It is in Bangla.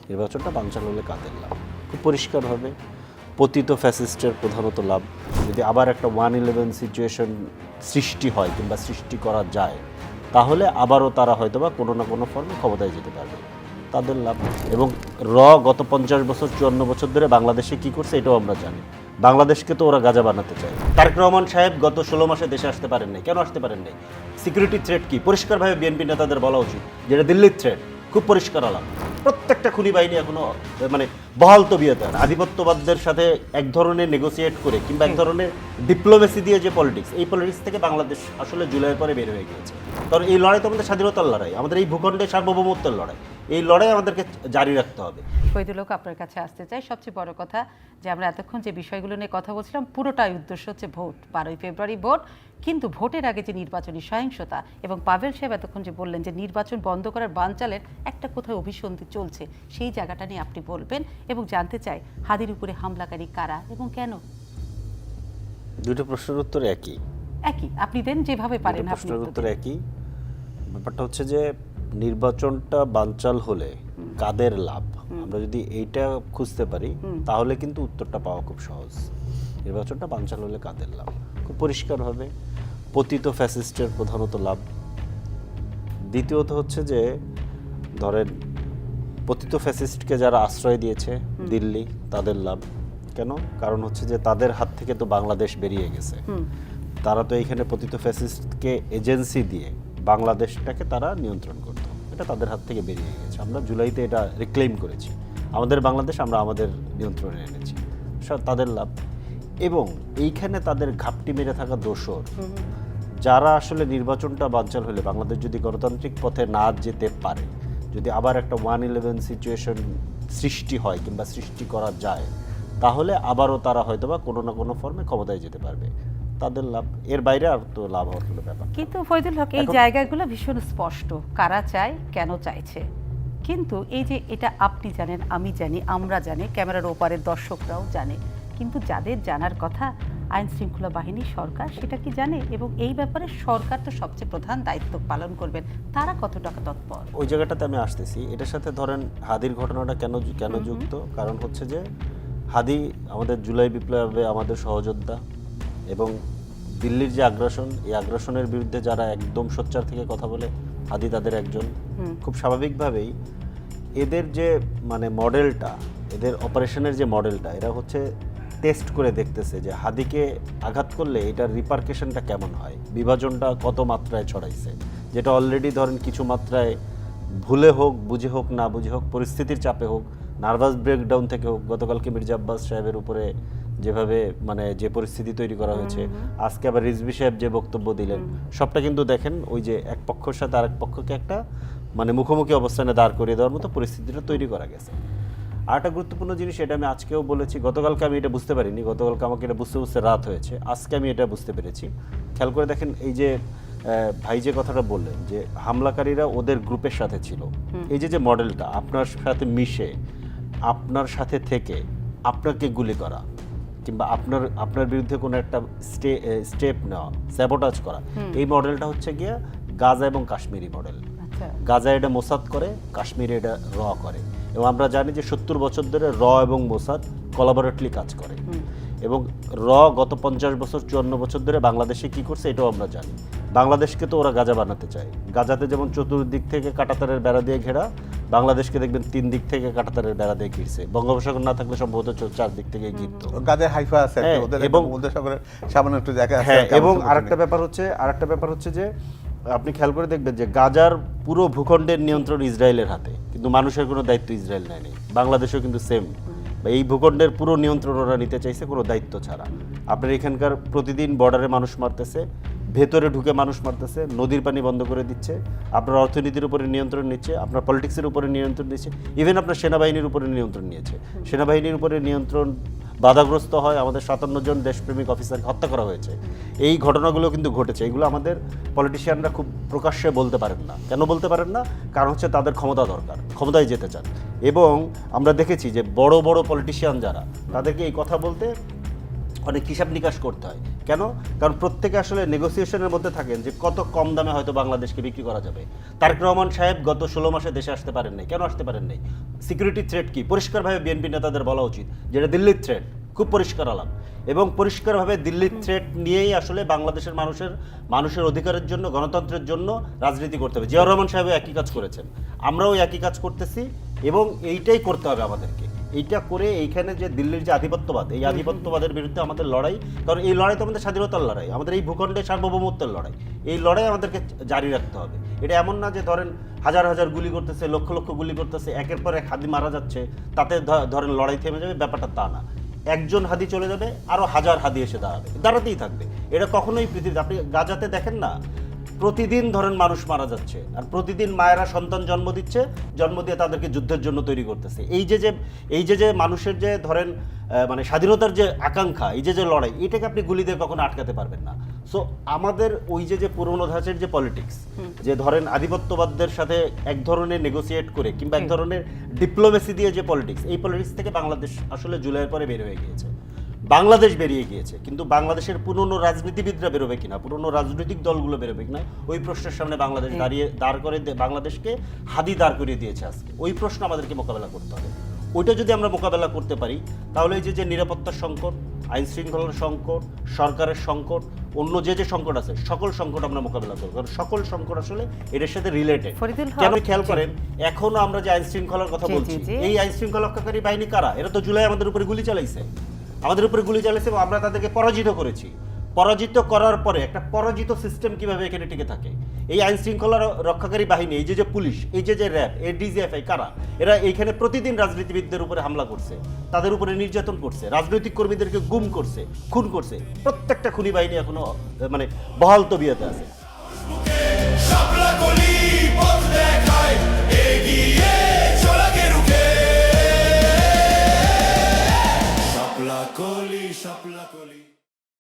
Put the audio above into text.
নির্বাচনটা বানচাল হলে কাদের লাভ? খুব পরিষ্কার হবে পতিত ফ্যাসিস্টের প্রধানত লাভ। যদি আবার একটা 1-11 সিচুয়েশন সৃষ্টি হয় কিংবা সৃষ্টি করা যায়, তাহলে আবারও তারা হয়তো বা কোনো না কোনো ফর্মে ক্ষমতায় যেতে পারবে, তাদের লাভ। এবং গত 50 বছর 54 বছর ধরে বাংলাদেশে কি করছে এটাও আমরা জানি। বাংলাদেশকে তো ওরা গাজা বানাতে চায়। তারেক রহমান সাহেব গত 16 মাসে দেশে আসতে পারেন নাই। কেন আসতে পারেন নাই? সিকিউরিটি থ্রেট কি পরিষ্কারভাবে বিএনপি নেতাদের বলা উচিত, যেটা দিল্লির থ্রেট খুব পরিষ্কার আলাপ। প্রত্যেকটা খুনি বাহিনী এখনো মানে বহাল তবিয়তে আধিপত্যবাদদের সাথে এক ধরনের নেগোসিয়েট করে কিংবা এক ধরনের ডিপ্লোমেসি দিয়ে যে পলিটিক্স, এই পলিটিক্স থেকে বাংলাদেশ আসলে জুলাইয়ের পরে বের হয়ে গিয়েছে। কারণ এই লড়াই তো আমাদের স্বাধীনতার লড়াই, আমাদের এই ভূখণ্ডের সার্বভৌমত্বের লড়াই। এই লড়াই আমাদেরকে জারি রাখতে হবে। শহীদুল হক, আপনার কাছে আসতে চাই। সবচেয়ে বড় কথা যে আমরা এতক্ষণ যে বিষয়গুলো নিয়ে কথা বলছিলাম, পুরোটাই উদ্দেশ্য হচ্ছে ভোট, 12ই ফেব্রুয়ারি ভোট। কিন্তু ভোটের আগে যে নির্বাচনী সহিংসতা, এবং পাভেল সাহেব এতক্ষণ যে বললেন যে নির্বাচন বন্ধ করার বানচালের একটা কোথাও অভিসন্ধি চলছে, সেই জায়গাটা নিয়ে আপনি বলবেন। এবং জানতে চাই হাদির উপরে হামলাকারী কারা এবং কেন? দুটো প্রশ্নের উত্তর একই। আপনি দেন যেভাবে পারেন। প্রশ্নের উত্তর একই। ব্যাপারটা হচ্ছে যে নির্বাচনটা বানচাল হলে কাদের লাভ, আমরা যদি এইটা খুঁজতে পারি তাহলে কিন্তু উত্তরটা পাওয়া খুব সহজ। নির্বাচনটা বানচাল হলে কাদের লাভ? খুব পরিষ্কার হবে পতিত ফ্যাসিস্টের প্রধানত লাভ। দ্বিতীয়ত হচ্ছে যে ধরেন পতিত ফ্যাসিস্টকে যারা আশ্রয় দিয়েছে দিল্লি, তাদের লাভ। কেন? কারণ হচ্ছে যে তাদের হাত থেকে তো বাংলাদেশ বেরিয়ে গেছে। তারা তো এইখানে পতিত ফ্যাসিস্টকে এজেন্সি দিয়ে বাংলাদেশটাকে তারা নিয়ন্ত্রণ করতো, এটা তাদের হাত থেকে বেরিয়ে গেছে। আমরা জুলাইতে এটা রিক্লেইম করেছি, আমাদের বাংলাদেশ আমরা আমাদের নিয়ন্ত্রণে এনেছি, তাদের লাভ। এবং এইখানে তাদের ঘাপটি মেরে থাকা দোসর যারা আসলে নির্বাচনটা বানচাল হলে বাংলাদেশ যদি গণতান্ত্রিক পথে না যেতে পারে, যদি আবার একটা 1-11 সিচুয়েশন সৃষ্টি হয় কিংবা সৃষ্টি করা যায়, তাহলে আবারও তারা হয়তো বা কোনো না কোনো ফর্মে ক্ষমতায় যেতে পারবে, তাদের লাভ। এর বাইরে আর তো লাভ হওয়ার কোনো ব্যাপার। কিন্তু ফয়জুল হক, এই জায়গাগুলো ভীষণ স্পষ্ট, কারা চায়, কেন চাইছে। কিন্তু এই যে এটা আপনি জানেন, আমি জানি, আমরা জানি, ক্যামেরার ওপারের দর্শকরাও জানে, কিন্তু যাদের জানার কথা আইন শৃঙ্খলা বাহিনী, সরকার, সেটা কি জানে? এবং এই ব্যাপারে সরকার তো সবচেয়ে প্রধান দায়িত্ব পালন করবেন, তারা কত টাকা তৎপর? ওই জায়গাটাতে আমি আসতেছি। এটার সাথে ধরেন হাদির ঘটনাটা কেন যুক্ত? কারণ হচ্ছে যে হাদি আমাদের জুলাই বিপ্লবে আমাদের সহযোদ্ধা, এবং দিল্লির যে আগ্রাসন, এই আগ্রাসনের বিরুদ্ধে যারা একদম সোচ্চার থেকে কথা বলে, হাদি তাদের একজন। খুব স্বাভাবিকভাবেই এদের যে মানে মডেলটা, এদের অপারেশনের যে মডেলটা, এরা হচ্ছে টেস্ট করে দেখতেছে যে হাদিকে আঘাত করলে এটার রিপারকেশনটা কেমন হয়, বিভাজনটা কত মাত্রায় ছড়াইছে, যেটা অলরেডি ধরেন কিছু মাত্রায় ভুলে হোক, বুঝে হোক, না বুঝে হোক, পরিস্থিতির চাপে হোক, নার্ভাস ব্রেকডাউন থেকে হোক, গতকালকে মির্জা আব্বাস সাহেবের উপরে যেভাবে মানে যে পরিস্থিতি তৈরি করা হয়েছে, আজকে আবার রিজভী সাহেব যে বক্তব্য দিলেন, সবটা কিন্তু দেখেন ওই যে এক পক্ষের সাথে আরেক পক্ষকে একটা মানে মুখোমুখি অবস্থানে দাঁড় করিয়ে দেওয়ার মতো পরিস্থিতিটা তৈরি করা গেছে। আর একটা গুরুত্বপূর্ণ জিনিস, এটা আমি আজকেও বলেছি, গতকালকে আমি এটা বুঝতে পারিনি, গতকালকে আমাকে এটা বুঝতে বুঝতে রাত হয়েছে, আজকে আমি এটা বুঝতে পেরেছি। খেয়াল করে দেখেন, এই যে ভাই যে কথাটা বললেন যে হামলাকারীরা ওদের গ্রুপের সাথে ছিল, এই যে মডেলটা, আপনার সাথে মিশে, আপনার সাথে থেকে আপনাকে গুলি করা কিংবা আপনার বিরুদ্ধে কোনো একটা স্টেপ নেওয়া, স্যাবোটাজ করা, এই মডেলটা হচ্ছে গিয়ে গাজা এবং কাশ্মীরি মডেল। গাজা এটা মোসাদ করে, কাশ্মীরে এটা র করে। এবং আমরা জানি যে 70 বছর ধরে র এবং মোসাদ কোলাবোরেটলি কাজ করে। এবং গত 50 বছর 54 বছর ধরে বাংলাদেশে কি করছে এটাও আমরা জানি। বাংলাদেশকে তো ওরা গাজা বানাতে চায়। গাজাতে যেমন চতুর্দিক থেকে কাঁটাতারের বেড়া দিয়ে ঘেরা, বাংলাদেশকে দেখবেন 3 দিক থেকে কাঁটাতারের বেড়া দিয়ে ঘিরছে। বঙ্গোপসাগর না থাকলে সম্ভবত 4 দিক থেকে ঘিরতো। গাজায় হাইফা আছে, এবং সমুদ্রসাগরের সামান্য একটু জায়গা আছে। এবং আরেকটা ব্যাপার হচ্ছে যে আপনি খেয়াল করে দেখবেন যে গাজার পুরো ভূখণ্ডের নিয়ন্ত্রণ ইসরায়েলের হাতে, কিন্তু মানুষের কোনো দায়িত্ব ইসরায়েল নেয়নি। বাংলাদেশেও কিন্তু সেম, এই ভূখণ্ডের পুরো নিয়ন্ত্রণ ওরা নিতে চাইছে কোনো দায়িত্ব ছাড়া। আপনার এখানকার প্রতিদিন বর্ডারে মানুষ মারতেছে, ভেতরে ঢুকে মানুষ মারতেছে, নদীর পানি বন্ধ করে দিচ্ছে, আপনার অর্থনীতির উপরে নিয়ন্ত্রণ নিচ্ছে, আপনার পলিটিক্সের উপরে নিয়ন্ত্রণ নিচ্ছে, ইভেন আপনার সেনাবাহিনীর উপরে নিয়ন্ত্রণ নিয়েছে। সেনাবাহিনীর উপরে নিয়ন্ত্রণ বাধাগ্রস্ত হয়, আমাদের 57 জন দেশপ্রেমিক অফিসারকে হত্যা করা হয়েছে। এই ঘটনাগুলো কিন্তু ঘটেছে। এগুলো আমাদের পলিটিশিয়ানরা খুব প্রকাশ্যে বলতে পারেন না। কেন বলতে পারেন না? কারণ হচ্ছে তাদের ক্ষমতা দরকার, ক্ষমতায় যেতে চান। এবং আমরা দেখেছি যে বড় বড় পলিটিশিয়ান যারা, তাদেরকে এই কথা বলতে অনেক হিসাব নিকাশ করতে হয়। কেন? কারণ প্রত্যেকে আসলে নেগোসিয়েশনের মধ্যে থাকেন যে কত কম দামে হয়তো বাংলাদেশকে বিক্রি করা যাবে। তারেক রহমান সাহেব গত 16 মাসে দেশে আসতে পারেন নাই। কেন আসতে পারেন নাই? সিকিউরিটি থ্রেট কি? পরিষ্কারভাবে বিএনপি নেতাদের বলা উচিত যেটা দিল্লির থ্রেট, খুব পরিষ্কার আলাপ, এবং পরিষ্কারভাবে দিল্লির থ্রেট নিয়েই আসলে বাংলাদেশের মানুষের অধিকারের জন্য, গণতন্ত্রের জন্য রাজনীতি করতে হবে। জিয়াউর রহমান সাহেব একই কাজ করেছেন, আমরাও একই কাজ করতেছি, এবং এইটাই করতে হবে আমাদেরকে। এইটা করে এইখানে যে দিল্লির যে আধিপত্যবাদ, এই আধিপত্যবাদের বিরুদ্ধে আমাদের লড়াই, কারণ এই লড়াই তো আমাদের স্বাধীনতার লড়াই, আমাদের এই ভূখণ্ডের সার্বভৌমত্বের লড়াই। এই লড়াই আমাদেরকে জারি রাখতে হবে। এটা এমন না যে ধরেন হাজার হাজার গুলি করতেছে, লক্ষ লক্ষ গুলি করতেছে, একের পর এক হাদি মারা যাচ্ছে, তাতে ধরেন লড়াই থেমে যাবে, ব্যাপারটা তা না। একজন হাদি চলে যাবে, আরো হাজার হাদি এসে দাঁড়াতেই থাকবে। এটা কখনোই পৃথিবীতে, আপনি গাজাতে দেখেন না, প্রতিদিন ধরেন মানুষ মারা যাচ্ছে, আর প্রতিদিন মায়েরা সন্তান জন্ম দিয়ে তাদেরকে যুদ্ধের জন্য তৈরি করতেছে। এই যে মানুষের যে ধরেন মানে স্বাধীনতার যে আকাঙ্ক্ষা, এই যে লড়াই, এটাকে আপনি গুলি দিয়ে কখনো আটকাতে পারবেন না। সো আমাদের ওই যে পুরনো ধাঁচের যে পলিটিক্স, যে ধরেন আধিপত্যবাদদের সাথে এক ধরনের নেগোসিয়েট করে কিংবা এক ধরনের ডিপ্লোমেসি দিয়ে যে পলিটিক্স, এই পলিটিক্স থেকে বাংলাদেশ আসলে জুলাইয়ের পরে বের হয়ে গিয়েছে। বাংলাদেশ বেরিয়ে গিয়েছে, কিন্তু বাংলাদেশের পুরনো রাজনীতিবিদরা বেরোবে কিনা, পুরনো রাজনৈতিক দলগুলো বেরোবে কিনা, ওই প্রশ্নের সামনে বাংলাদেশ দাঁড় করে বাংলাদেশকে হাদি দাঁড় করিয়ে দিয়েছে আজকে। ওই প্রশ্ন আমাদেরকে মোকাবেলা করতে হবে। ওইটা যদি আমরা মোকাবেলা করতে পারি, তাহলে এই যে নিরাপত্তার সংকট, আইন শৃঙ্খলার সংকট, সরকারের সংকট, অন্য যে সংকট আছে, সকল সংকট আমরা মোকাবেলা করবো। কারণ সকল সংকট আসলে এটার সাথে রিলেটেড। কেন খেয়াল করেন, এখনো আমরা যে আইন শৃঙ্খলার কথা বলছি, এই আইন শৃঙ্খলা রক্ষাকারী বাহিনী কারা? এরা তো জুলাই আমাদের উপরে গুলি চালাইছে, এবং আমরা তাদেরকে পরাজিত করেছি। পরাজিত করার পরে একটা পরাজিত সিস্টেম কিভাবে এখানে টিকে থাকে? এই আইন শৃঙ্খলা রক্ষাকারী বাহিনী, এই যে পুলিশ, এই যে র্যাব, এই ডিজিএফআই, কারা? এরা এইখানে প্রতিদিন রাজনীতিবিদদের উপরে হামলা করছে, তাদের উপরে নির্যাতন করছে, রাজনৈতিক কর্মীদেরকে গুম করছে, খুন করছে। প্রত্যেকটা খুনি বাহিনী এখনো মানে বহাল তবিয়তে আছে। শাপলা কলি